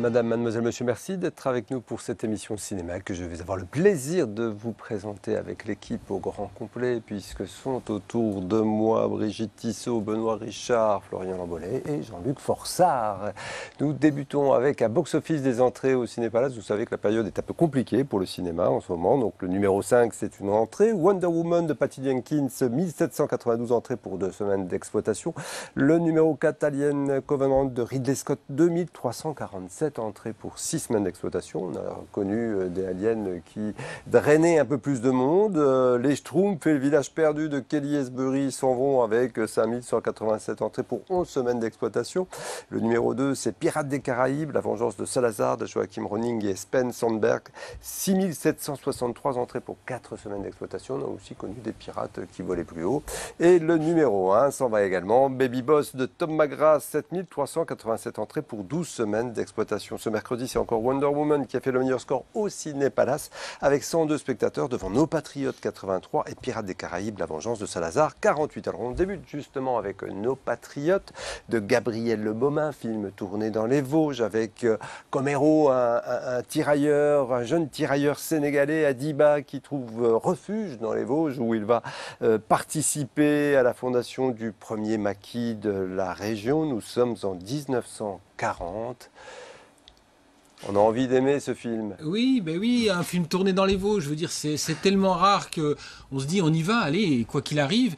Madame, mademoiselle, monsieur, merci d'être avec nous pour cette émission cinéma que je vais avoir le plaisir de vous présenter avec l'équipe au grand complet, puisque sont autour de moi Brigitte Tissot, Benoît Richard, Florian Lambolet et Jean-Luc Forçard. Nous débutons avec un box-office des entrées au Ciné-Palace. Vous savez que la période est un peu compliquée pour le cinéma en ce moment. Donc le numéro 5, c'est une entrée. Wonder Woman de Patty Jenkins, 1792 entrées pour 2 semaines d'exploitation. Le numéro 4, Alien Covenant de Ridley Scott, 2347 entrées pour 6 semaines d'exploitation. On a connu des aliens qui drainaient un peu plus de monde. Les Schtroumpfs et le village perdu de Kelly Esbury s'en vont avec 5187 entrées pour 11 semaines d'exploitation. Le numéro 2, c'est Pirates des Caraïbes, la vengeance de Salazar de Joachim Ronning et Sven Sandberg. 6763 entrées pour 4 semaines d'exploitation. On a aussi connu des pirates qui volaient plus haut. Et le numéro 1 s'en va également. Baby Boss de Tom McGrath, 7387 entrées pour 12 semaines d'exploitation. Ce mercredi, c'est encore Wonder Woman qui a fait le meilleur score au Ciné-Palace avec 102 spectateurs devant Nos Patriotes 83 et Pirates des Caraïbes, la vengeance de Salazar 48. Alors on débute justement avec Nos Patriotes de Gabriel Le Beaumain, film tourné dans les Vosges avec comme héros un tirailleur, un jeune tirailleur sénégalais, Adiba, qui trouve refuge dans les Vosges où il va participer à la fondation du premier maquis de la région. Nous sommes en 1940. On a envie d'aimer ce film. Oui, ben oui, un film tourné dans les Vosges, je veux dire, c'est tellement rare qu'on se dit on y va, allez, quoi qu'il arrive.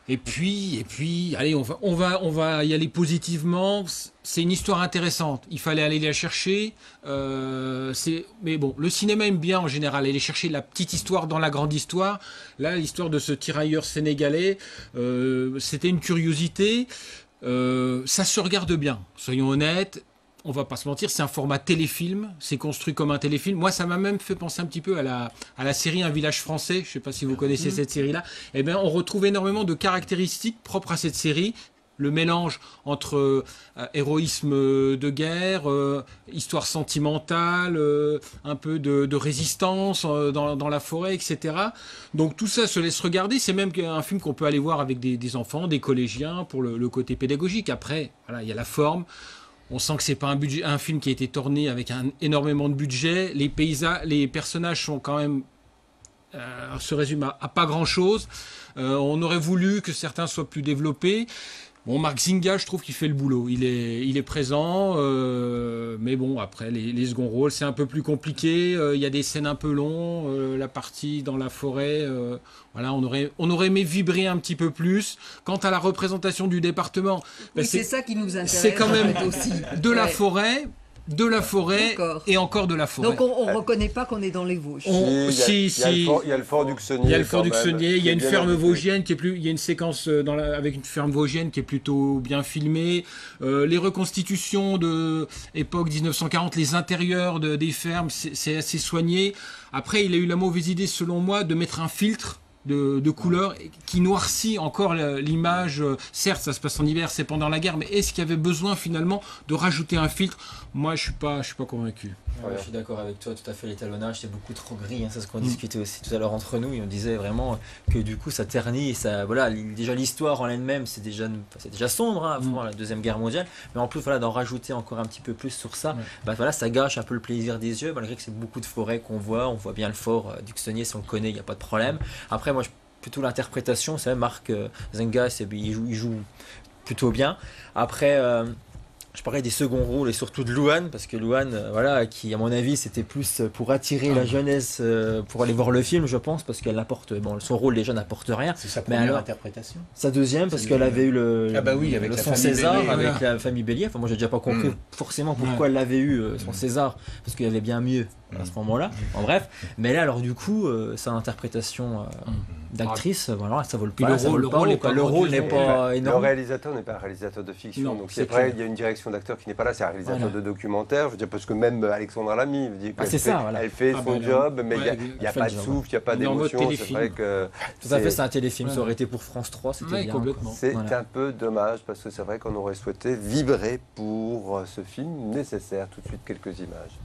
Et puis, allez, on va y aller positivement. C'est une histoire intéressante. Il fallait aller la chercher. Mais bon, le cinéma aime bien en général aller chercher la petite histoire dans la grande histoire. Là, l'histoire de ce tirailleur sénégalais, c'était une curiosité. Ça se regarde bien, soyons honnêtes. On va pas se mentir, c'est un format téléfilm, c'est construit comme un téléfilm. Moi, ça m'a même fait penser un petit peu à la série Un village français. Je sais pas si vous connaissez cette série-là. Eh bien, on retrouve énormément de caractéristiques propres à cette série. Le mélange entre héroïsme de guerre, histoire sentimentale, un peu de résistance dans la forêt, etc. Donc tout ça se laisse regarder. C'est même un film qu'on peut aller voir avec des enfants, des collégiens, pour le côté pédagogique. Après, voilà, il y a la forme. On sent que c'est pas un film qui a été tourné avec énormément de budget. Les personnages sont quand même se résument à pas grand-chose. On aurait voulu que certains soient plus développés. Bon, Marc Zinga, je trouve qu'il fait le boulot. Il est présent, mais bon, après, les seconds rôles, c'est un peu plus compliqué. Il y a des scènes un peu longues, la partie dans la forêt, voilà, on aurait aimé vibrer un petit peu plus. Quant à la représentation du département, oui, c'est ça qui nous intéresse. C'est quand même aussi. de la forêt. De la forêt et encore de la forêt. Donc on ne reconnaît pas qu'on est dans les Vosges. Il y a le fort du Xenier. Il y a le fort du Xenier, il y a une ferme vosgienne il y a une séquence avec une ferme vosgienne qui est plutôt bien filmée. Les reconstitutions de époque 1940, les intérieurs des fermes, c'est assez soigné. Après, il a eu la mauvaise idée, selon moi, de mettre un filtre de couleurs qui noircit encore l'image. Certes, ça se passe en hiver, c'est pendant la guerre, mais est-ce qu'il y avait besoin finalement de rajouter un filtre? Moi, je suis pas convaincu. Ouais, je suis d'accord avec toi, tout à fait. L'étalonnage, c'est beaucoup trop gris. Hein, c'est ce qu'on discutait aussi tout à l'heure entre nous. Et on disait vraiment que du coup, ça ternit. Et ça, voilà, déjà l'histoire en elle-même, c'est déjà sombre, hein, avant la Deuxième Guerre mondiale. Mais en plus, voilà, d'en rajouter encore un petit peu plus sur ça, voilà, ça gâche un peu le plaisir des yeux, malgré que c'est beaucoup de forêts qu'on voit. On voit bien le fort du Xenier, si on le connaît, il n'y a pas de problème. Après, moi, plutôt l'interprétation, c'est Marc Zinga, il joue plutôt bien. Après, je parlais des seconds rôles et surtout de Louane, parce que Louane, voilà, qui à mon avis c'était plus pour attirer la jeunesse, pour aller voir le film, je pense, parce qu'elle apporte, bon, son rôle déjà n'apporte rien. C'est sa première interprétation. Sa deuxième, parce qu'elle avait eu avec son César, avec la famille Bélier. Enfin, moi j'ai déjà pas compris forcément pourquoi elle avait eu son César, parce qu'il y avait bien mieux à ce moment-là. En bref, mais là alors du coup, sa interprétation d'actrice, voilà, ça vaut le pas. Le rôle n'est pas énorme. Le réalisateur n'est pas un réalisateur de fiction, donc c'est vrai, il y a une direction d'acteur qui n'est pas là, c'est un réalisateur de documentaire. Je veux dire, parce que même Alexandra Lamy, elle fait son job, mais il n'y a pas de souffle, il n'y a pas d'émotion. C'est vrai que tout à fait, c'est un téléfilm. Ça aurait été pour France 3, c'était bien. C'est un peu dommage parce que c'est vrai qu'on aurait souhaité vibrer pour ce film nécessaire. Tout de suite, quelques images.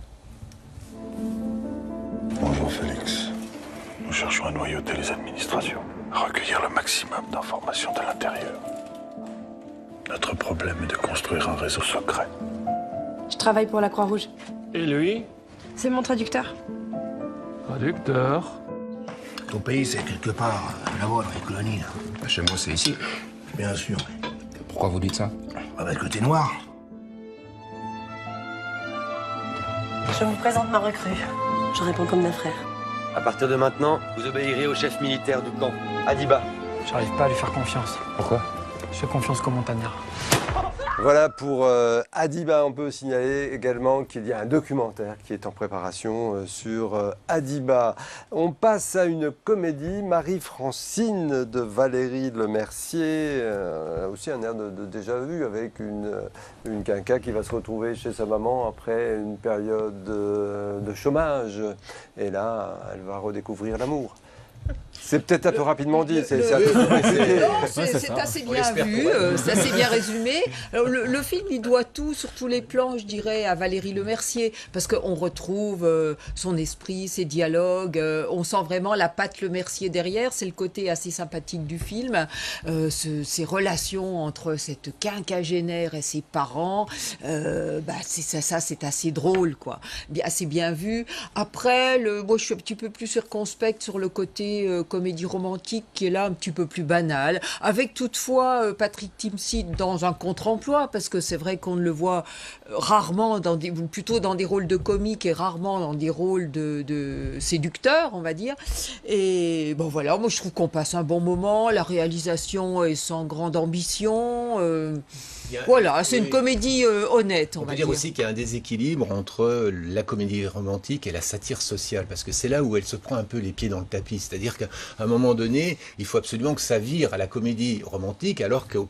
Bonjour Félix. Nous cherchons à noyauter les administrations, à recueillir le maximum d'informations de l'intérieur. Notre problème est de construire un réseau secret. Je travaille pour la Croix-Rouge. Et lui? C'est mon traducteur. Traducteur. Ton pays, c'est quelque part là-bas, dans les colonies. Là. Chez moi, c'est ici. Bien sûr. Pourquoi vous dites ça? Parce que t'es noir. Je vous présente ma recrue. Je réponds comme d'un frère. À partir de maintenant, vous obéirez au chef militaire du camp, Adiba. J'arrive pas à lui faire confiance. Pourquoi? Je fais confiance qu'aux montagnards. Voilà pour Adiba. On peut signaler également qu'il y a un documentaire qui est en préparation sur Adiba. On passe à une comédie, Marie-Francine de Valérie Lemercier. Aussi un air de déjà-vu avec une quinca qui va se retrouver chez sa maman après une période de chômage. Et là, elle va redécouvrir l'amour. C'est peut-être un peu rapidement dit. C'est assez bien vu, c'est assez bien résumé. Alors, le film, il doit tout, sur tous les plans, je dirais, à Valérie Lemercier, parce qu'on retrouve son esprit, ses dialogues, on sent vraiment la patte Lemercier derrière, c'est le côté assez sympathique du film, ces relations entre cette quinquagénaire et ses parents, c'est assez drôle, quoi. Assez bien vu. Après, moi, je suis un petit peu plus circonspecte sur le côté comédie romantique qui est là un petit peu plus banale, avec toutefois Patrick Timsit dans un contre-emploi, parce que c'est vrai qu'on le voit rarement, plutôt dans des rôles de comique et rarement dans des rôles de séducteur, on va dire. Et bon voilà, moi je trouve qu'on passe un bon moment, la réalisation est sans grande ambition. Voilà, c'est une comédie honnête, on va peut dire. dire aussi qu'il y a un déséquilibre entre la comédie romantique et la satire sociale, parce que c'est là où elle se prend un peu les pieds dans le tapis. C'est-à-dire qu'à un moment donné, il faut absolument que ça vire à la comédie romantique, alors qu'au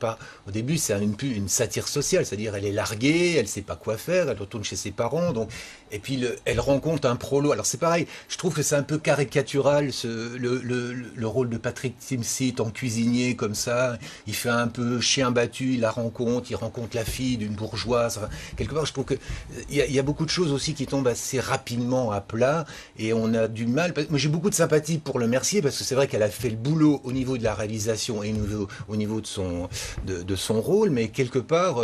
début, c'est une satire sociale. C'est-à-dire elle est larguée, elle ne sait pas quoi faire, elle retourne chez ses parents, et puis elle rencontre un prolo. Alors c'est pareil, je trouve que c'est un peu caricatural, le rôle de Patrick Timsit en cuisinier comme ça. Il fait un peu chien battu, il rencontre la fille d'une bourgeoise. Enfin, quelque part, je trouve qu'il y a beaucoup de choses aussi qui tombent assez rapidement à plat, et on a du mal. Moi, j'ai beaucoup de sympathie pour Lemercier, parce que c'est vrai qu'elle a fait le boulot au niveau de la réalisation et au niveau de son rôle, mais quelque part,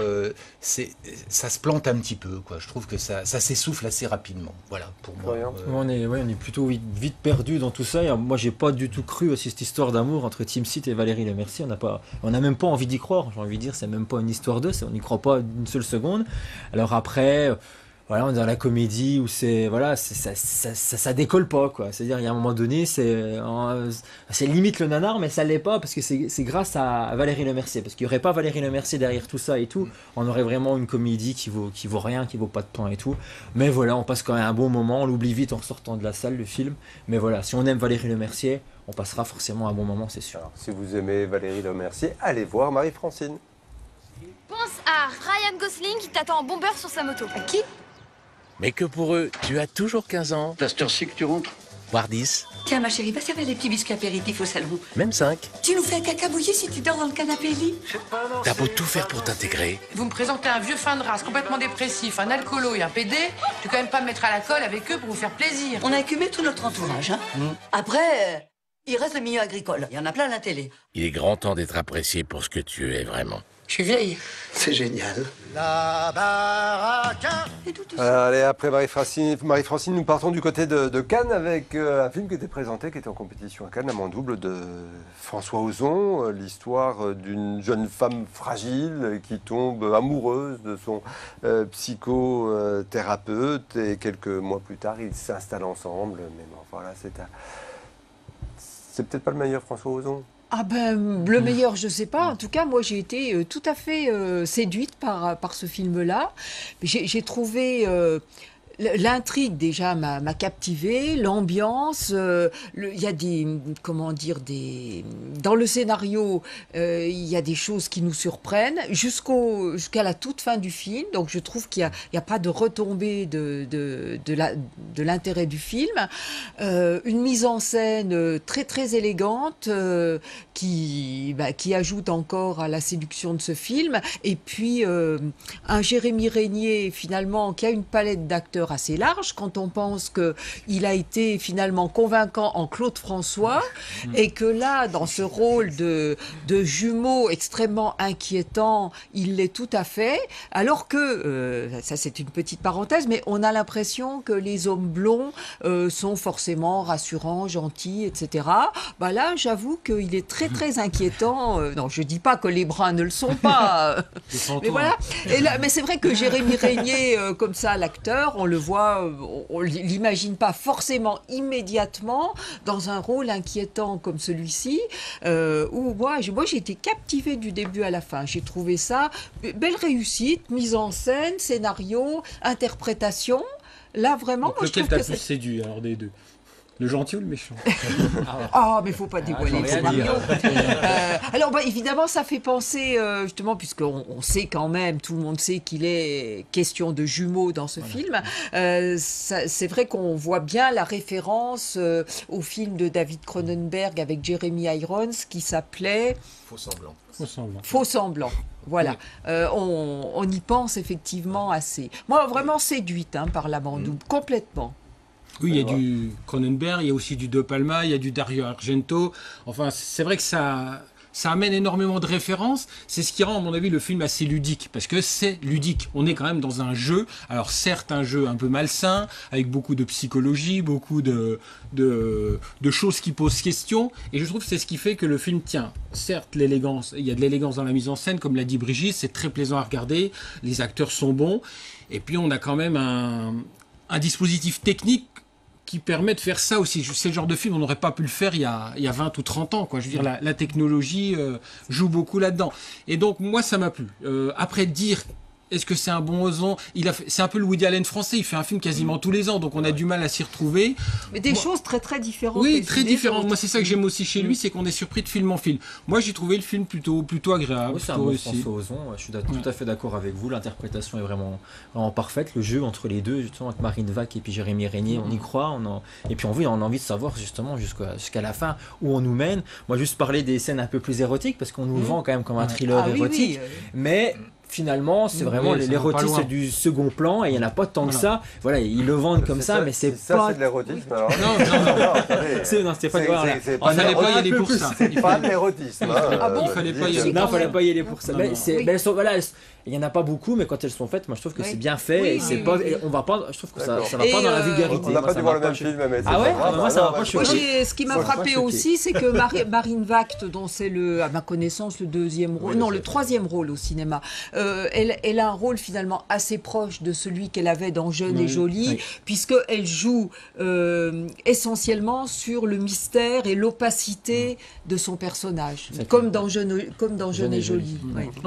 ça se plante un petit peu, quoi. Je trouve que ça s'essouffle assez rapidement. Voilà, pour moi. On est plutôt vite perdu dans tout ça. Et moi, j'ai pas du tout cru à cette histoire d'amour entre Timsit et Valérie Lemercier. On n'a même pas envie d'y croire. J'ai envie de dire, c'est même pas une histoire d'eux. On n'y croit pas une seule seconde. Alors après, voilà, on est dans la comédie où ça décolle pas, quoi. C'est-à-dire, il y a un moment donné, c'est limite le nanar, mais ça l'est pas, parce que c'est grâce à Valérie Lemercier. Parce qu'il y aurait pas Valérie Lemercier derrière tout ça et tout, on aurait vraiment une comédie qui vaut rien, qui vaut pas de pain et tout. Mais voilà, on passe quand même un bon moment, on l'oublie vite en sortant de la salle, le film. Mais voilà, si on aime Valérie Lemercier, on passera forcément un bon moment, c'est sûr. Alors, si vous aimez Valérie Lemercier, allez voir Marie-Francine. Pense à Ryan Gosling qui t'attend en bomber sur sa moto. À qui? Mais que pour eux, tu as toujours 15 ans. C'est à cette heure-ci que tu rentres? Voire 10. Tiens, ma chérie, va servir des petits biscuits apéritifs au salon. Même 5. Tu nous fais un caca bouilli si tu dors dans le canapé lit. T'as beau tout faire pour t'intégrer. Vous me présentez un vieux fin de race complètement dépressif, un alcoolo et un PD. Tu peux quand même pas me mettre à la colle avec eux pour vous faire plaisir. On a écumé tout notre entourage, hein. Après, il reste le milieu agricole. Il y en a plein à la télé. Il est grand temps d'être apprécié pour ce que tu es vraiment. Je suis vieille. C'est génial. Allez, après Marie-Francine, nous partons du côté de Cannes avec un film qui était présenté, qui était en compétition à Cannes, Amant double de François Ozon, l'histoire d'une jeune femme fragile qui tombe amoureuse de son psychothérapeute, et quelques mois plus tard, ils s'installent ensemble. Mais bon, voilà, c'est peut-être pas le meilleur François Ozon. Ah ben, le meilleur, je sais pas. En tout cas, moi, j'ai été tout à fait séduite par ce film-là. J'ai trouvé... L'intrigue déjà m'a captivée, l'ambiance, il y a dans le scénario, il y a des choses qui nous surprennent jusqu'à la toute fin du film. Donc je trouve qu'il y a pas de retombée de l'intérêt du film. Une mise en scène très très élégante qui ajoute encore à la séduction de ce film. Et puis un Jérémy Régnier finalement qui a une palette d'acteurs acteur assez large quand on pense qu'il a été finalement convaincant en Claude François et que là, dans ce rôle de jumeau extrêmement inquiétant, il l'est tout à fait, alors que, ça c'est une petite parenthèse, mais on a l'impression que les hommes blonds sont forcément rassurants, gentils, etc. Bah là, j'avoue qu'il est très très inquiétant. Non, je dis pas que les bruns ne le sont pas. Mais voilà. Et là, mais c'est vrai que Jérémy Régnier, comme ça, l'acteur, on le voit, on l'imagine pas forcément immédiatement dans un rôle inquiétant comme celui-ci, où moi j'ai été captivée du début à la fin. J'ai trouvé ça belle réussite, mise en scène, scénario, interprétation. Là vraiment, donc, lequel t'a plus séduit alors des deux? Le gentil ou le méchant? Ah, mais il ne faut pas dévoiler le scénario. Alors, évidemment, ça fait penser, justement, puisqu'on sait quand même, tout le monde sait qu'il est question de jumeaux dans ce film. C'est vrai qu'on voit bien la référence au film de David Cronenberg avec Jeremy Irons qui s'appelait... Faux semblant. Faux semblant. Voilà, on y pense effectivement assez. Moi, vraiment séduite par La Bande-Double, complètement. Oui, il y a du Cronenberg, il y a aussi du De Palma, il y a du Dario Argento. Enfin, c'est vrai que ça amène énormément de références. C'est ce qui rend, à mon avis, le film assez ludique. Parce que c'est ludique. On est quand même dans un jeu. Alors, certes, un jeu un peu malsain, avec beaucoup de psychologie, beaucoup de choses qui posent question. Et je trouve que c'est ce qui fait que le film tient. Certes, l'élégance, il y a de l'élégance dans la mise en scène, comme l'a dit Brigitte. C'est très plaisant à regarder. Les acteurs sont bons. Et puis, on a quand même un dispositif technique qui permet de faire ça aussi. C'est le genre de film, on n'aurait pas pu le faire il y a 20 ou 30 ans. Quoi. Je veux dire, la technologie joue beaucoup là-dedans. Et donc, moi, ça m'a plu. Après, dire... Est-ce que c'est un bon Ozon? C'est un peu le Woody Allen français, il fait un film quasiment tous les ans, donc on a du mal à s'y retrouver. Mais des choses très très différentes. Oui, très différentes. Moi, c'est ça que j'aime aussi chez lui, c'est qu'on est surpris de film en film. Moi, j'ai trouvé le film plutôt agréable. Oui, c'est un bon François Ozon, je suis tout à fait d'accord avec vous, l'interprétation est vraiment parfaite, le jeu entre les deux, justement, avec Marine Vac et puis Jérémy Régnier, on y croit, et puis on a envie de savoir justement jusqu'à la fin où on nous mène. Moi, juste parler des scènes un peu plus érotiques, parce qu'on nous le vend quand même comme un thriller érotique, mais... Finalement, c'est vraiment l'érotisme du second plan et il n'y en a pas tant que ça. Voilà, ils le vendent comme ça, mais c'est pas... c'est de l'érotisme alors. Non, c'est pas... Il fallait pas y aller pour ça. C'est pas de l'érotisme. Ah bon? Il fallait pas y aller. Non, il fallait pas y aller pour ça. Mais il n'y en a pas beaucoup, mais quand elles sont faites, moi je trouve que c'est bien fait. Et c'est pas, on va pas, je trouve que ça va pas dans la vulgarité. On n'a pas dû voir le même film, mais ah ouais, moi ça va pas choquer. Ce qui m'a frappé aussi, c'est que Marine Vact, dont c'est à ma connaissance le deuxième rôle, non le troisième rôle au cinéma, elle a un rôle finalement assez proche de celui qu'elle avait dans Jeune et Jolie, puisqu'elle joue essentiellement sur le mystère et l'opacité de son personnage, comme dans Jeune et Jolie.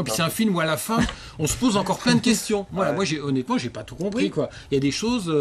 C'est un film où à la fin on se pose encore plein de questions. Voilà, moi honnêtement j'ai pas tout compris quoi. Il y a des choses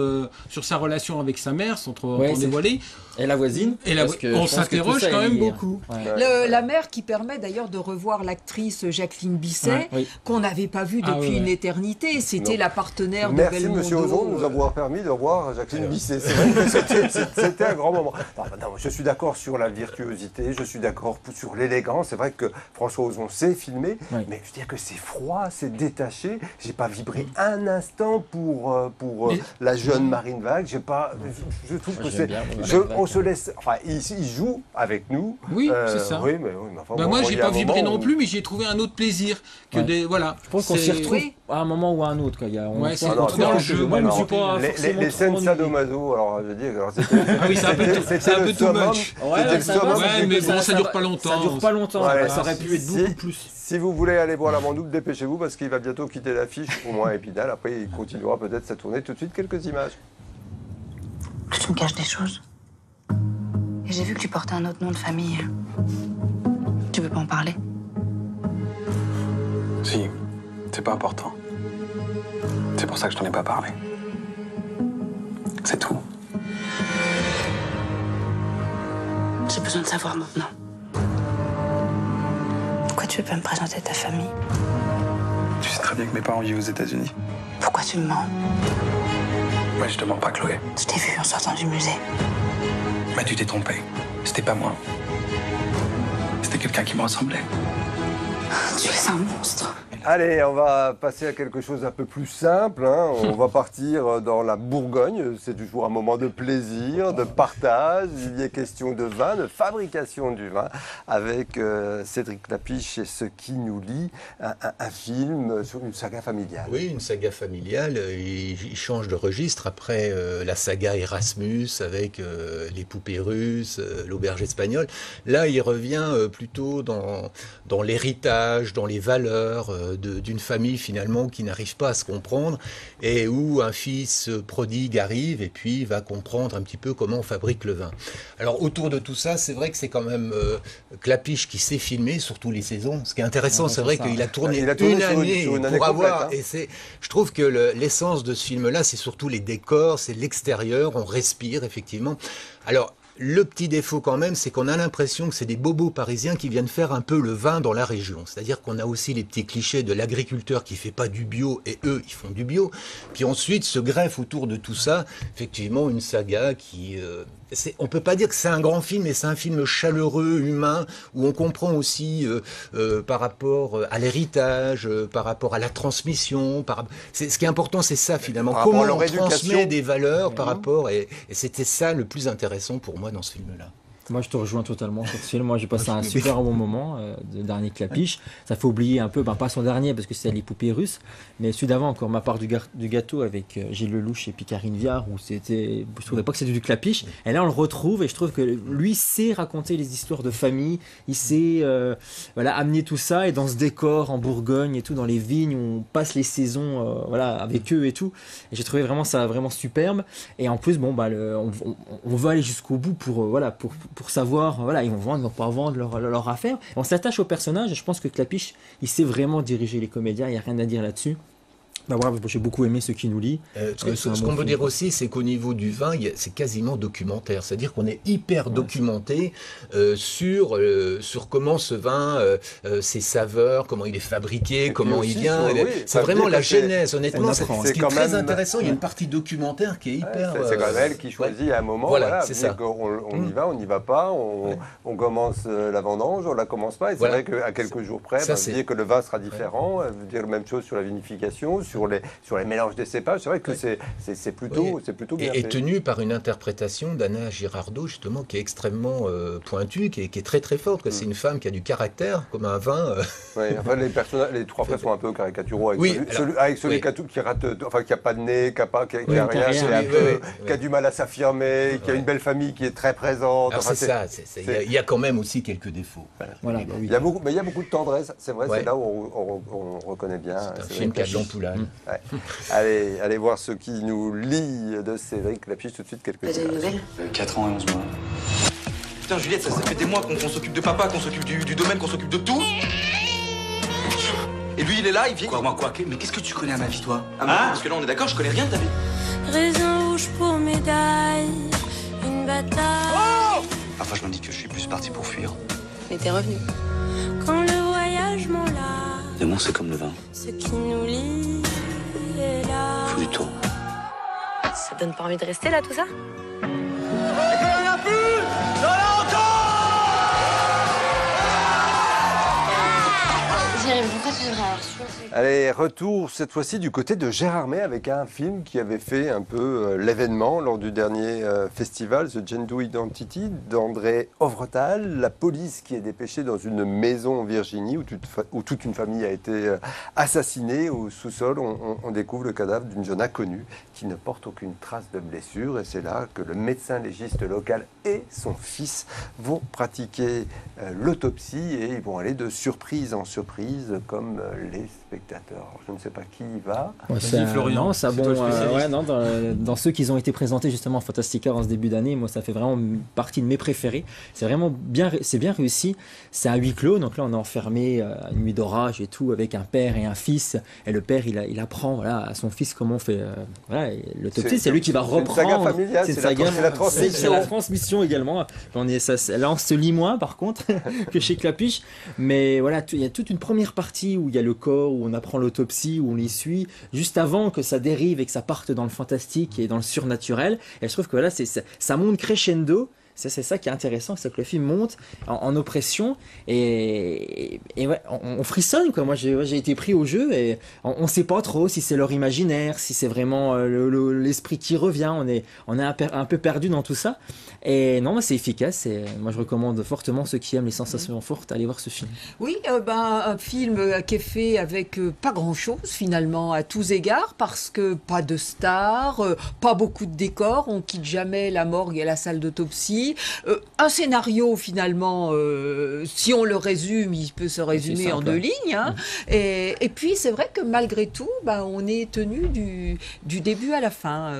sur sa relation avec sa mère sans trop en dévoiler. Et la voisine. On s'interroge quand même beaucoup. La mère qui permet d'ailleurs de revoir l'actrice Jacqueline Bisset qu'on n'avait pas vue depuis une éternité. C'était la partenaire de Belmondo. Merci Monsieur Ozon de nous avoir permis de revoir Jacqueline Bisset. C'est vrai que c'était un grand moment. Non, je suis d'accord sur la virtuosité, je suis d'accord sur l'élégance. C'est vrai que François Ozon sait filmer, mais je veux dire que c'est froid, c'est détaché. J'ai pas vibré un instant pour la jeune Marine Vac. Je trouve que on se laisse. Enfin, il joue avec nous. Oui, c'est ça. Oui, mais enfin, moi, j'ai pas vibré non plus, mais j'ai trouvé un autre plaisir que des. Voilà. Je pense qu'on s'y retrouve à un moment ou à un autre. C'est dans le jeu. Moi, je suis pas les scènes sadomaso. Alors, je veux dire, oui, c'est un peu too much. Ouais, mais bon, ça dure pas longtemps. Ça dure pas longtemps. Ça aurait pu être beaucoup plus. Si vous voulez aller voir La Bande-Double, dépêchez-vous parce qu'il va bientôt quitter l'affiche, au moins Épinal. Après, il continuera peut-être sa tournée. Tout de suite, quelques images. Tu me caches des choses. Et j'ai vu que tu portais un autre nom de famille. Tu veux pas en parler? Si, c'est pas important. C'est pour ça que je t'en ai pas parlé. C'est tout. J'ai besoin de savoir maintenant. Pourquoi tu veux pas me présenter ta famille? Tu sais très bien que mes parents vivent aux États-Unis. Pourquoi tu me mens? Moi, je te mens pas, Chloé. Je t'ai vu en sortant du musée. Mais tu t'es trompé. C'était pas moi. C'était quelqu'un qui me ressemblait. Tu es un monstre. Allez, on va passer à quelque chose d'un peu plus simple. On va partir dans la Bourgogne. C'est toujours un moment de plaisir, de partage. Il y a question de vin, de fabrication du vin, avec Cédric Klapisch et Ce qui nous lie, un film sur une saga familiale. Oui, une saga familiale. Il change de registre après la saga Erasmus avec les poupées russes, l'auberge espagnole. Là, il revient plutôt dans l'héritage, dans les valeurs d'une famille finalement qui n'arrive pas à se comprendre et où un fils prodigue arrive et puis va comprendre un petit peu comment on fabrique le vin. Alors autour de tout ça, c'est vrai que c'est quand même Klapisch qui sait filmer sur toutes les saisons. Ce qui est intéressant, c'est vrai qu'il a tourné une année pour avoir... Et je trouve que l'essence de ce film-là, c'est surtout les décors, c'est l'extérieur, on respire effectivement. Alors, le petit défaut quand même, c'est qu'on a l'impression que c'est des bobos parisiens qui viennent faire un peu le vin dans la région. C'est-à-dire qu'on a aussi les petits clichés de l'agriculteur qui fait pas du bio et eux, ils font du bio. Puis ensuite, se greffe autour de tout ça, effectivement, une saga qui... on peut pas dire que c'est un grand film, mais c'est un film chaleureux, humain, où on comprend aussi par rapport à l'héritage, par rapport à la transmission. Ce qui est important, c'est ça finalement. Comment on transmet des valeurs par rapport... Et c'était ça le plus intéressant pour moi dans ce film-là. Moi, je te rejoins totalement sur ce film. Moi, j'ai passé un super bon moment, le dernier Klapisch. Ça fait oublier un peu, pas son dernier, parce que c'est les poupées russes, mais celui d'avant, encore Ma part du gâteau, avec Gilles Lelouch et Picarine Viard, où je trouvais pas que c'était du Klapisch. Et là, on le retrouve, et je trouve que lui sait raconter les histoires de famille, il sait amener tout ça, et dans ce décor en Bourgogne et tout, dans les vignes, où on passe les saisons avec eux et tout. Et j'ai trouvé vraiment ça vraiment superbe. Et en plus, on va aller jusqu'au bout pour savoir, ils vont vendre, ils vont pas vendre leur affaire. On s'attache au personnage et je pense que Klapisch, il sait vraiment diriger les comédiens, il n'y a rien à dire là-dessus. J'ai beaucoup aimé Ce qui nous lie. Ce qu'on peut dire aussi, c'est qu'au niveau du vin, c'est quasiment documentaire. C'est-à-dire qu'on est hyper documenté sur comment ce vin, ses saveurs, comment il est fabriqué, comment il vient. C'est vraiment la genèse, honnêtement. C'est très intéressant. Il y a une partie documentaire qui est hyper... C'est quand même elle qui choisit à un moment. Voilà, c'est ça. On y va, on n'y va pas, on commence la vendange, on la commence pas. Et c'est vrai qu'à quelques jours près, dire que le vin sera différent, dire la même chose sur la vinification, sur les mélanges des cépages, c'est vrai que c'est plutôt bien fait. Et tenu par une interprétation d'Anna Girardot, justement, qui est extrêmement pointue, qui est très très forte. C'est une femme qui a du caractère, comme un vin. Les trois frères sont un peu caricaturaux, avec celui qui rate, qui n'a pas de nez, qui a rien, qui a du mal à s'affirmer, qui a une belle famille qui est très présente. Il y a quand même aussi quelques défauts. Il y a beaucoup de tendresse, c'est vrai, c'est là où on reconnaît bien. C'est un film qui a de l'ampoulade. Allez voir Ce qui nous lie de Cédric Klapisch tout de suite quelques images. 4 ans et 11 mois. Putain Juliette, ça fait des mois qu'on s'occupe de papa, qu'on s'occupe du domaine, qu'on s'occupe de tout. Et lui il est là, il vient... Quoi mais qu'est-ce que tu connais à ma vie toi? Parce que là on est d'accord, je connais rien de ta vie. Raisin rouge pour médaille, une bataille. Oh enfin je me dis que je suis plus parti pour fuir. Mais t'es revenu. Quand le voyage m'enlace. L'amour c'est comme le vin. Ce qui nous lie est là. Faut du temps. Ça donne pas envie de rester là tout ça? Allez, retour cette fois-ci du côté de Gérardmer avec un film qui avait fait un peu l'événement lors du dernier festival, The Gender Identity, d'André Ovretal. La police qui est dépêchée dans une maison en Virginie où toute une famille a été assassinée. Au sous-sol, on découvre le cadavre d'une jeune inconnue qui ne porte aucune trace de blessure. Et c'est là que le médecin légiste local et son fils vont pratiquer l'autopsie et ils vont aller de surprise en surprise comme les spectateurs. Alors, je ne sais pas qui y va. Florian, dans ceux qui ont été présentés justement en Fantastica en ce début d'année, moi ça fait vraiment partie de mes préférés. C'est vraiment bien réussi. C'est à huis clos, donc là on est enfermé à une nuit d'orage et tout avec un père et un fils. Et le père il apprend à son fils comment on fait l'autopsie. C'est lui qui va reprendre. C'est une saga familiale, c'est la transmission. C'est la transmission également. Là on se lit moins par contre que chez Klapisch, mais voilà, il y a toute une première partie où il y a le corps, où on apprend l'autopsie, où on les suit, juste avant que ça dérive et que ça parte dans le fantastique et dans le surnaturel. Et je trouve que voilà, ça monte crescendo. C'est ça qui est intéressant, c'est que le film monte en oppression et ouais, on frissonne quoi. Moi j'ai été pris au jeu et on sait pas trop si c'est leur imaginaire, si c'est vraiment l'esprit qui revient. On est un peu perdu dans tout ça. Et non, c'est efficace. Et moi je recommande fortement ceux qui aiment les sensations fortes d'aller voir ce film. Oui, un film qui est fait avec pas grand-chose finalement à tous égards parce que pas de stars, pas beaucoup de décors, on quitte jamais la morgue et la salle d'autopsie. Un scénario finalement, si on le résume, il peut se résumer en 2 lignes. Hein. Et puis c'est vrai que malgré tout, on est tenu du début à la fin.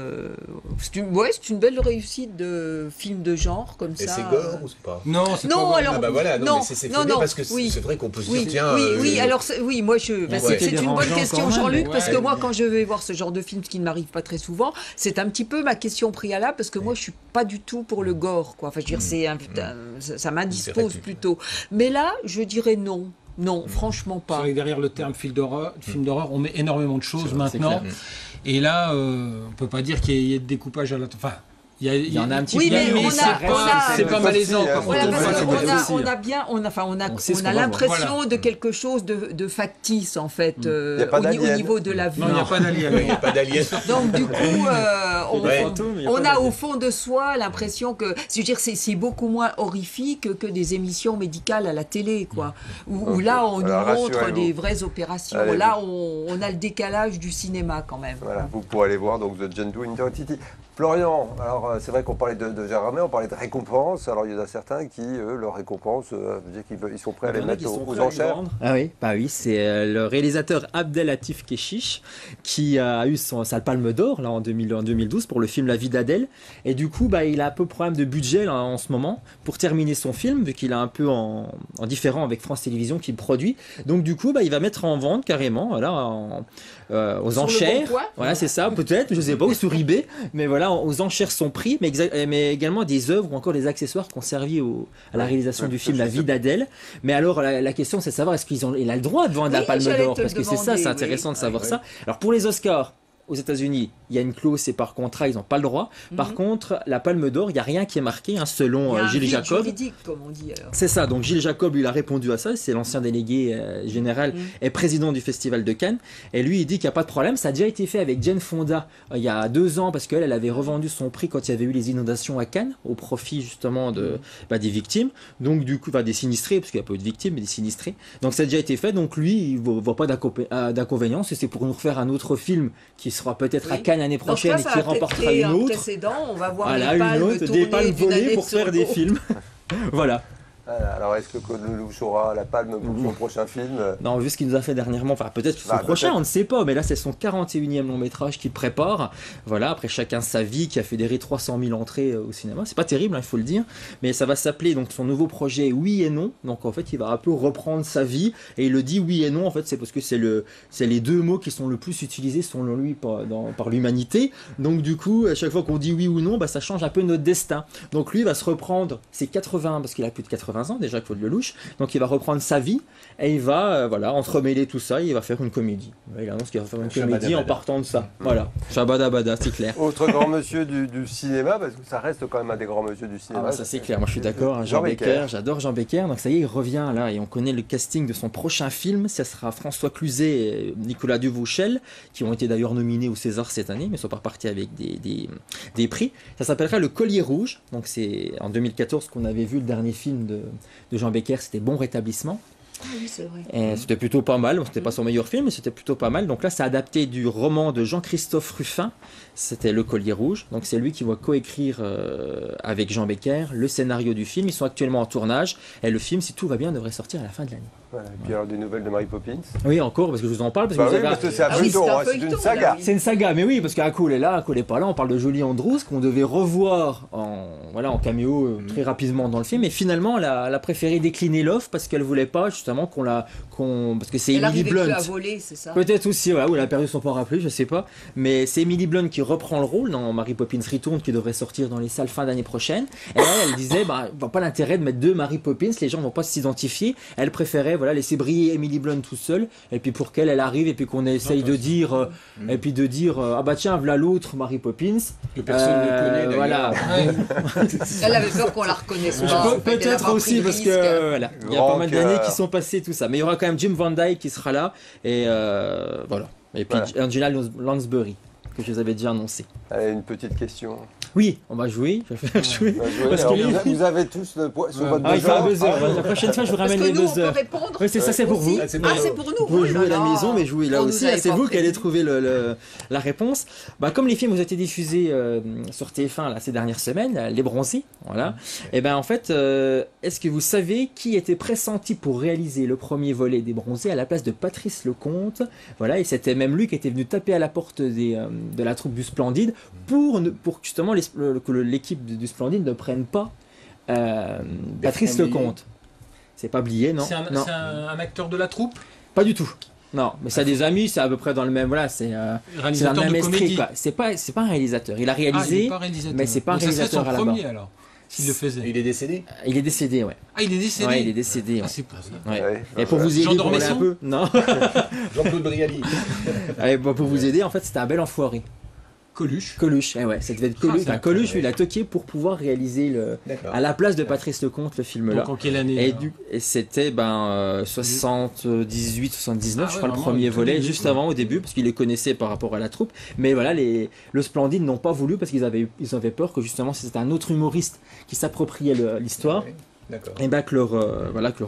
C'est une belle réussite de film de genre comme ça. Et c'est gore ou c'est pas? Non, c'est pas gore. Alors, voilà, mais c'est fondé parce que c'est vrai qu'on peut se dire tiens. Alors c'est une bonne question, Jean-Luc, parce que moi quand je vais voir ce genre de film, ce qui ne m'arrive pas très souvent, c'est un petit peu ma question préalable parce que moi je suis pas du tout pour le gore. Enfin, je veux dire, ça m'indispose plutôt. Mais là, je dirais non. Non, franchement pas. C'est vrai que derrière le terme film d'horreur, on met énormément de choses maintenant. Et là, on peut pas dire qu'il y ait de découpage à la... Enfin, il y en a un petit peu, mais c'est pas malaisant. On a l'impression de quelque chose de factice en fait au niveau de la vie. Non, il n'y a pas d'alien. Il n'y a pas d'alien. Donc du coup, on a au fond de soi l'impression que, c'est beaucoup moins horrifique que des émissions médicales à la télé, quoi. Où là, on nous montre des vraies opérations. Là, on a le décalage du cinéma quand même. Voilà, vous pourrez aller voir donc The Gentle Entity. Florian, alors c'est vrai qu'on parlait de Gérard May, on parlait de récompense. Alors il y en a certains qui, leur récompense, veut dire qu'ils sont prêts à les mettre aux enchères. Ah oui, c'est le réalisateur Abdelatif Kechiche qui a eu sa palme d'or là en 2012 pour le film La vie d'Adèle. Et du coup, il a un peu problème de budget là, en ce moment pour terminer son film, vu qu'il est un peu en différent avec France Télévisions qui le produit. Donc du coup, il va mettre en vente carrément, aux sur enchères. Le bon coin. Voilà, c'est ça, peut-être, je sais pas, ou sur eBay, mais voilà, aux enchères son prix, mais également des œuvres ou encore des accessoires qui ont servi à la réalisation du film La vie d'Adèle. Mais alors, la question, c'est de savoir est-ce qu'il a le droit de vendre la Palme d'Or, parce que c'est intéressant de savoir ça. Alors pour les Oscars, aux États-Unis, il y a une clause, c'est par contrat, ils n'ont pas le droit. Par contre, la Palme d'Or, il n'y a rien qui est marqué, selon Gilles Jacob. Juridique, comme on dit alors. C'est ça, donc Gilles Jacob, lui, il a répondu à ça, c'est l'ancien délégué général et président du Festival de Cannes. Et lui, il dit qu'il n'y a pas de problème, ça a déjà été fait avec Jane Fonda il y a 2 ans, parce qu'elle avait revendu son prix quand il y avait eu les inondations à Cannes, au profit justement des victimes, donc du coup, des sinistrés, parce qu'il n'y a pas eu de victimes, mais des sinistrés. Donc ça a déjà été fait, donc lui, il ne voit pas d'inconvénient, c'est pour nous refaire un autre film qui sera peut-être à Cannes l'année prochaine et qui remportera une autre. On va voir des palmes volées pour faire des films. Voilà. Alors, est-ce que Claude Lelouch aura la palme pour son prochain film? Non, vu ce qu'il nous a fait dernièrement, peut-être son prochain, on ne sait pas, mais là c'est son 41e long métrage qu'il prépare. Voilà, après chacun sa vie, qui a fédéré 300 000 entrées au cinéma. C'est pas terrible, il faut le dire, mais ça va s'appeler donc son nouveau projet Oui et Non. Donc en fait, il va un peu reprendre sa vie et il le dit oui et non. En fait, c'est parce que c'est les 2 mots qui sont le plus utilisés selon lui par l'humanité. Donc du coup, à chaque fois qu'on dit oui ou non, ça change un peu notre destin. Donc lui, il va se reprendre ses 80, parce qu'il a plus de 80 ans déjà, Claude Lelouch, donc il va reprendre sa vie et il va entremêler tout ça et il va faire une comédie. Il annonce qu'il va faire une comédie en partant de ça. Voilà, Shabadabada, c'est clair. Autre grand monsieur du cinéma, parce que ça reste quand même un des grands monsieur du cinéma. Ça c'est clair, moi je suis d'accord, Jean Becker, j'adore Jean Becker, donc ça y est, il revient là et on connaît le casting de son prochain film, ça sera François Cluzet et Nicolas Duvauchel, qui ont été d'ailleurs nominés au César cette année, mais sont pas repartis avec des prix. Ça s'appellera Le Collier Rouge, donc c'est en 2014 qu'on avait vu le dernier film de Jean Becker, c'était Bon Rétablissement. Ah oui, c'est vrai. Et c'était plutôt pas mal, c'était pas son meilleur film, mais c'était plutôt pas mal. Donc là, c'est adapté du roman de Jean-Christophe Ruffin, c'était Le Collier Rouge. Donc c'est lui qui va coécrire avec Jean Becker le scénario du film. Ils sont actuellement en tournage, et le film, si tout va bien, devrait sortir à la fin de l'année. Voilà. Et puis alors des nouvelles de Mary Poppins. Oui, encore, parce que je vous en parle. Parce que c'est un feuilleton, c'est une saga. C'est une saga, mais oui, parce qu'Akul est là, Akul n'est pas là. On parle de Julie Andrews, qu'on devait revoir en caméo très rapidement dans le film. Et finalement, elle a préféré décliner l'offre parce qu'elle voulait pas justement parce que c'est Emily Blunt. Elle a volé, c'est ça. Peut-être aussi, ou elle a perdu son parapluie, je sais pas. Mais c'est Emily Blunt qui reprend le rôle dans Mary Poppins Return, qui devrait sortir dans les salles fin d'année prochaine. Et elle disait, pas l'intérêt de mettre 2 Mary Poppins, les gens vont pas s'identifier. Elle préférait voilà, laisser briller Emily Blunt tout seul, et puis pour qu'elle arrive, et puis qu'on essaye de dire, ah bah tiens, voilà l'autre Mary Poppins. Que personne ne connaît, voilà. Elle avait peur qu'on la reconnaisse pas. Peut-être aussi, parce que voilà, il y a pas mal d'années qui sont passées, tout ça. Mais il y aura quand même Jim Van Dyke qui sera là, et voilà. Et puis Angela Lansbury, que je vous avais déjà annoncé. Allez, une petite question. Oui, on va jouer. Je vais faire jouer. Parce que vous avez tous sur votre buzzer. Il faut un buzzer. La prochaine fois, je vous ramène les buzzers. Oui, c'est ça, c'est pour vous. C'est pour nous. Vous pouvez jouer à la maison, mais jouer là aussi. C'est vous qui allez trouver la réponse. Comme les films ont été diffusés sur TF1 là, ces dernières semaines, Les Bronzés, voilà. Et ben en fait, est-ce que vous savez qui était pressenti pour réaliser le premier volet des Bronzés à la place de Patrice Lecomte? Voilà, et c'était même lui qui était venu taper à la porte de la troupe du Splendide pour justement que l'équipe du Splendide ne prenne pas Patrice Lecomte. C'est pas Blier, non? C'est un acteur de la troupe? Pas du tout. Non, mais ça a des amis, c'est à peu près dans le même. Voilà, c'est un même esprit. C'est pas un réalisateur. Il a réalisé, mais c'est pas un réalisateur à la base. Alors, s'il le faisait. Il est décédé? Il est décédé, ouais. Ah, il est décédé? Ouais, il est décédé. Ouais. Ah, c'est pas ça. Ouais. Et pour vous aider, pour un peu. Non. Jean-Claude Brialy. Pour vous aider, en fait, c'était un bel enfoiré. Coluche, ouais, ça devait être Coluche. Coluche, lui, il a toqué pour pouvoir réaliser à la place de Patrice Lecomte le film-là. Donc en quelle année? Et c'était 78, 79, je crois, le premier volet, juste avant, au début, parce qu'il les connaissait par rapport à la troupe. Mais voilà, le Splendide n'ont pas voulu parce qu'ils avaient peur que justement c'était un autre humoriste qui s'appropriait l'histoire. Et que leur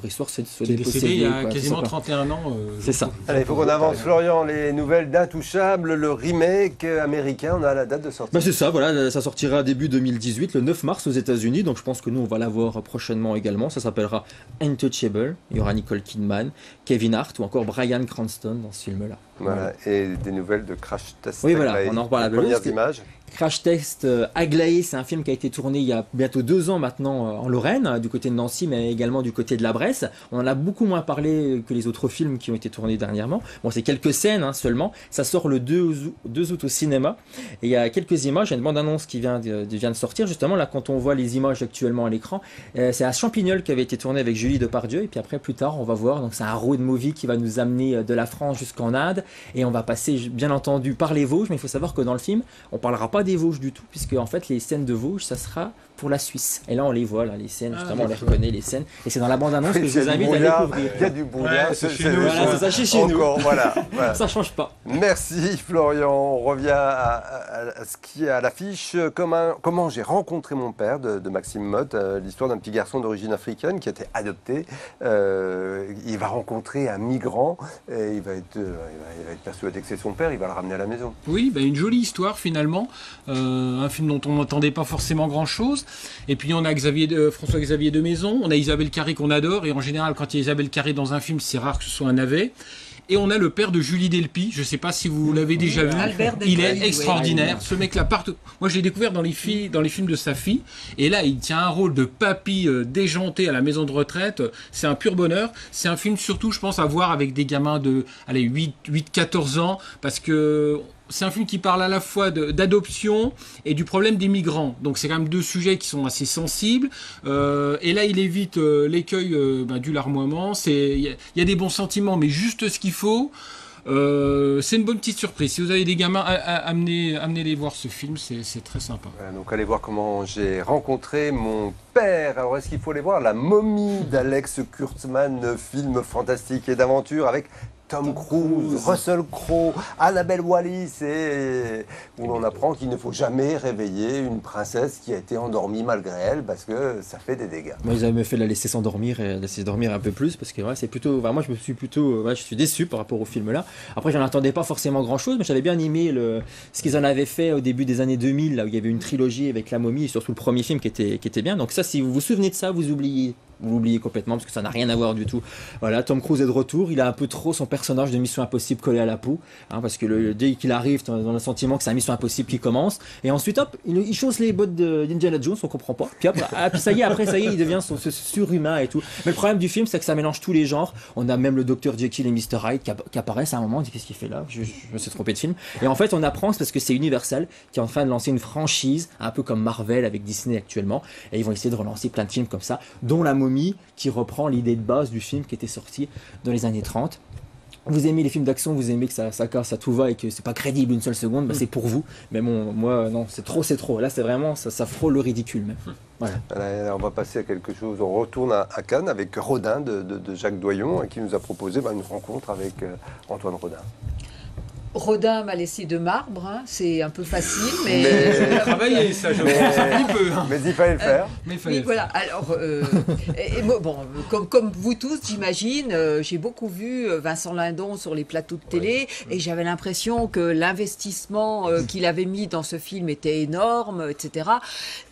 histoire soit décédé il y a quasiment 31 ans. C'est ça. Allez, il faut qu'on avance, Florian. Les nouvelles d'Intouchables, le remake américain, on a la date de sortie. C'est ça, voilà, ça sortira début 2018, le 9 mars aux États-Unis. Donc je pense que nous, on va la voir prochainement également. Ça s'appellera Untouchable. Il y aura Nicole Kidman, Kevin Hart ou encore Bryan Cranston dans ce film-là. Voilà, et des nouvelles de Crash Test. Oui, voilà, on en reparle à les premières images. Crash Test Aglaé, c'est un film qui a été tourné il y a bientôt 2 ans maintenant en Lorraine, du côté de Nancy, mais également du côté de la Bresse. On en a beaucoup moins parlé que les autres films qui ont été tournés dernièrement. Bon, c'est quelques scènes seulement. Ça sort le 2 août au cinéma. Et il y a quelques images, il y a une bande-annonce qui vient de sortir. Justement, là, quand on voit les images actuellement à l'écran, c'est à Champignol qui avait été tourné avec Julie Depardieu. Et puis après, plus tard, on va voir. Donc, c'est un road movie qui va nous amener de la France jusqu'en Inde. Et on va passer, bien entendu, par les Vosges. Mais il faut savoir que dans le film, on parlera pas des Vosges du tout, puisque en fait les scènes de Vosges ça sera pour la Suisse, et là on les voit là, les scènes justement, on les reconnaît les scènes, et c'est dans la bande-annonce que je vous invite à découvrir. Il y a du brouillard, c'est chez nous, c'est chez nous, voilà. Ça change pas. Merci Florian, on revient à ce qui est à l'affiche. Comment j'ai rencontré mon père de Maxime Motte, l'histoire d'un petit garçon d'origine africaine qui a été adopté. Il va rencontrer un migrant et il va être persuadé que c'est son père, il va le ramener à la maison. Oui, une jolie histoire finalement, un film dont on n'attendait pas forcément grand-chose. Et puis on a François-Xavier de Maison, on a Isabelle Carré qu'on adore, et en général quand il y a Isabelle Carré dans un film, c'est rare que ce soit un navet. Et on a le père de Julie Delpy, je ne sais pas si vous l'avez déjà vu, il est extraordinaire, ce mec-là partout. Moi je l'ai découvert dans les films de sa fille, et là il tient un rôle de papy déjanté à la maison de retraite, c'est un pur bonheur. C'est un film surtout, je pense, à voir avec des gamins de 8-14 ans, parce que c'est un film qui parle à la fois d'adoption et du problème des migrants. Donc c'est quand même 2 sujets qui sont assez sensibles. Et là, il évite l'écueil du larmoiement. Il y a des bons sentiments, mais juste ce qu'il faut. C'est une bonne petite surprise. Si vous avez des gamins, amenez-les voir ce film, c'est très sympa. Voilà, donc allez voir comment j'ai rencontré mon père. Alors est-ce qu'il faut aller voir La Momie d'Alex Kurtzman, film fantastique et d'aventure avec Tom Cruise, Russell Crowe, Annabelle Wallis, et où on apprend qu'il ne faut jamais réveiller une princesse qui a été endormie malgré elle, parce que ça fait des dégâts. Moi, ils avaient fait la laisser s'endormir et la laisser dormir un peu plus, parce que c'est plutôt. Moi, je suis déçu par rapport au film-là. Après, j'en attendais pas forcément grand-chose, mais j'avais bien aimé ce qu'ils en avaient fait au début des années 2000, là où il y avait une trilogie avec La Momie, et surtout le premier film qui était bien. Donc ça, si vous vous souvenez de ça, vous l'oubliez complètement, parce que ça n'a rien à voir du tout. Voilà, Tom Cruise est de retour, il a un peu trop son personnage de Mission Impossible collé à la peau, parce que dès qu'il arrive, dans le sentiment que c'est un Mission Impossible qui commence, et ensuite hop, il chausse les bottes d'Indiana Jones, on comprend pas, puis ça y est, il devient ce surhumain et tout. Mais le problème du film, c'est que ça mélange tous les genres. On a même le Dr Jekyll et Mr Hyde qui apparaissent à un moment, on dit qu'est-ce qu'il fait là, je me suis trompé de film, et en fait on apprend, c'est parce que c'est Universal qui est en train de lancer une franchise, un peu comme Marvel avec Disney actuellement, et ils vont essayer de relancer plein de films comme ça, dont La Momie Mommy qui reprend l'idée de base du film qui était sorti dans les années 30. Vous aimez les films d'action, vous aimez que ça casse, ça tout va et que c'est pas crédible une seule seconde, bah c'est pour vous. Mais bon, moi, non, c'est trop. Là, c'est vraiment, ça frôle le ridicule même. Voilà. Alors, on va passer à quelque chose. On retourne à Cannes avec Rodin de Jacques Doyon qui nous a proposé une rencontre avec Antoine Rodin. Rodin m'a laissé de marbre, hein. C'est un peu facile, mais... J'ai travaillé ça, je pense, un petit peu. Hein. Mais il fallait le faire. Oui, voilà. Alors, bon, comme vous tous, j'imagine, j'ai beaucoup vu Vincent Lindon sur les plateaux de télé, et j'avais l'impression que l'investissement qu'il avait mis dans ce film était énorme, etc.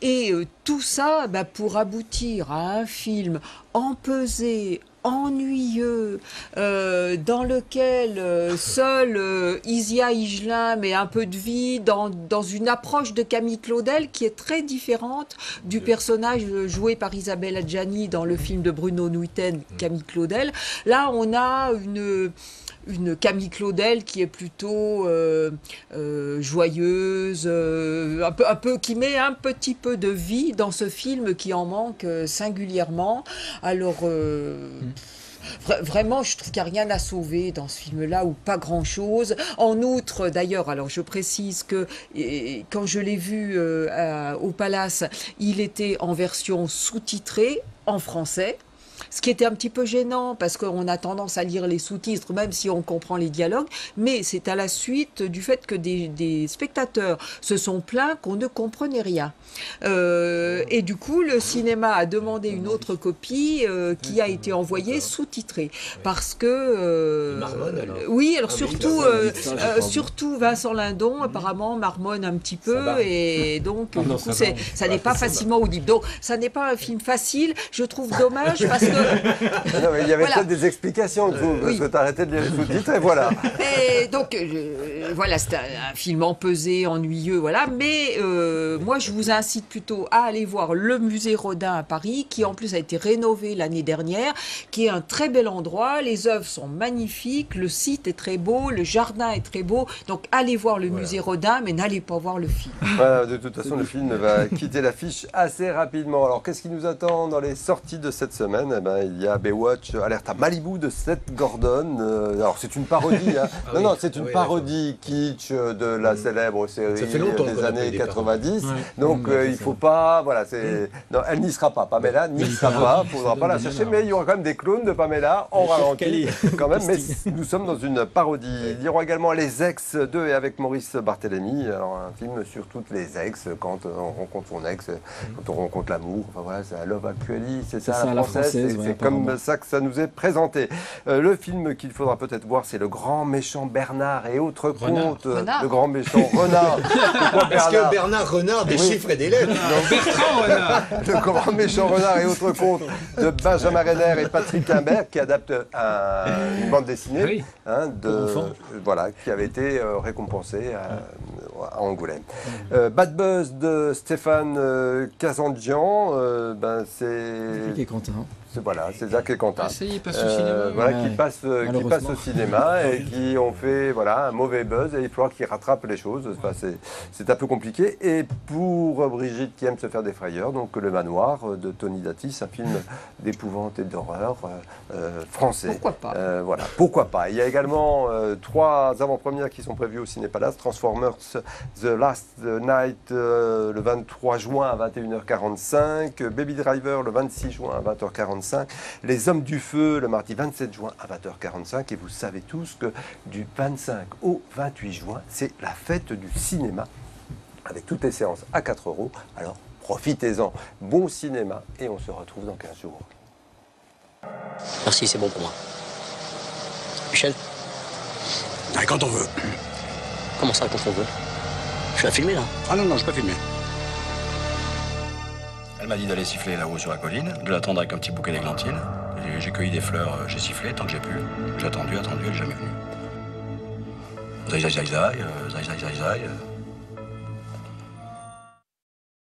Et tout ça, pour aboutir à un film empesé, ennuyeux, dans lequel seul Isia Higelin met un peu de vie dans une approche de Camille Claudel qui est très différente du personnage joué par Isabelle Adjani dans le film de Bruno Nuiten, Camille Claudel. Là, on a une Camille Claudel qui est plutôt joyeuse, un peu qui met un petit peu de vie dans ce film qui en manque singulièrement. Alors vraiment, je trouve qu'il n'y a rien à sauver dans ce film-là, ou pas grand-chose. En outre, d'ailleurs, alors je précise que quand je l'ai vu au Palace, il était en version sous-titrée en français. Ce qui était un petit peu gênant, parce qu'on a tendance à lire les sous-titres, même si on comprend les dialogues, mais c'est à la suite du fait que des spectateurs se sont plaints qu'on ne comprenait rien. Et du coup, le cinéma a demandé une autre copie qui a été envoyée sous-titrée. Parce que... oui, alors surtout Vincent Lindon, apparemment, marmonne un petit peu, et donc, du coup, ça n'est pas facilement audible. Donc, ça n'est pas un film facile, je trouve dommage, parce que... Non, mais il y avait peut-être des explications, parce que tu as arrêté de lire les sous-titres, et voilà. Et donc, voilà, c'est un film empesé, ennuyeux, voilà. Mais moi, je vous incite plutôt à aller voir le musée Rodin à Paris, qui en plus a été rénové l'année dernière, qui est un très bel endroit. Les œuvres sont magnifiques, le site est très beau, le jardin est très beau. Donc, allez voir le musée Rodin, mais n'allez pas voir le film. Voilà, de toute façon, le film va quitter l'affiche assez rapidement. Alors, qu'est-ce qui nous attend dans les sorties de cette semaine ? Il y a Baywatch, Alerte à Malibu de Seth Gordon. Alors, c'est une parodie. Hein. Non, c'est une parodie kitsch de la célèbre série des années 90. Donc, il ne faut pas... Voilà, non, elle n'y sera pas. Pamela n'y sera pas. Il ne faudra pas la chercher. Mais il y aura quand même des clones de Pamela en ralenti. Quand même, mais nous sommes dans une parodie. Il y aura également Les Ex 2 et avec Maurice Barthélémy. Alors, un film sur toutes les ex, quand on rencontre son ex, quand on rencontre l'amour. Enfin, voilà, c'est Love Actually, c'est ça, la française. C'est comme ça que ça nous est présenté. Le film qu'il faudra peut-être voir, c'est Le Grand Méchant Bernard et autres contes. Le Grand Méchant Renard. Parce que Bernard Renard déchiffre des lettres. Bertrand Renard. Le Grand Méchant Renard et autres contes de Benjamin Renner et Patrick Imbert, qui adapte une bande dessinée voilà, qui avait été récompensée à Angoulême. Bad Buzz de Stéphane Kazandjian, c'est... Voilà, c'est Jacques et Quentin. Ça y est, passe au cinéma. Voilà, qui passe au cinéma et qui ont fait un mauvais buzz et il faudra qu'ils rattrapent les choses. Enfin, c'est un peu compliqué. Et pour Brigitte qui aime se faire des frayeurs, donc Le Manoir de Tony Datis, un film d'épouvante et d'horreur français. Pourquoi pas voilà, pourquoi pas. Il y a également 3 avant-premières qui sont prévues au Cinépalace. Transformers The Last Night le 23 juin à 21h45. Baby Driver le 26 juin à 20h45. Les Hommes du Feu le mardi 27 juin à 20h45. Et vous savez tous que du 25 au 28 juin, c'est la fête du cinéma avec toutes les séances à 4 €. Alors profitez-en. Bon cinéma et on se retrouve dans 15 jours. Merci, c'est bon pour moi. Michel ? Quand on veut. Comment ça, quand on veut ? Je suis à filmer là ? Ah non, je suis pas filmé. Elle m'a dit d'aller siffler là-haut sur la colline, de l'attendre avec un petit bouquet d'églantines. J'ai cueilli des fleurs, j'ai sifflé tant que j'ai pu. J'ai attendu, elle n'est jamais venue. Zai, zai, zai, zai, zai, zai, zai, zai.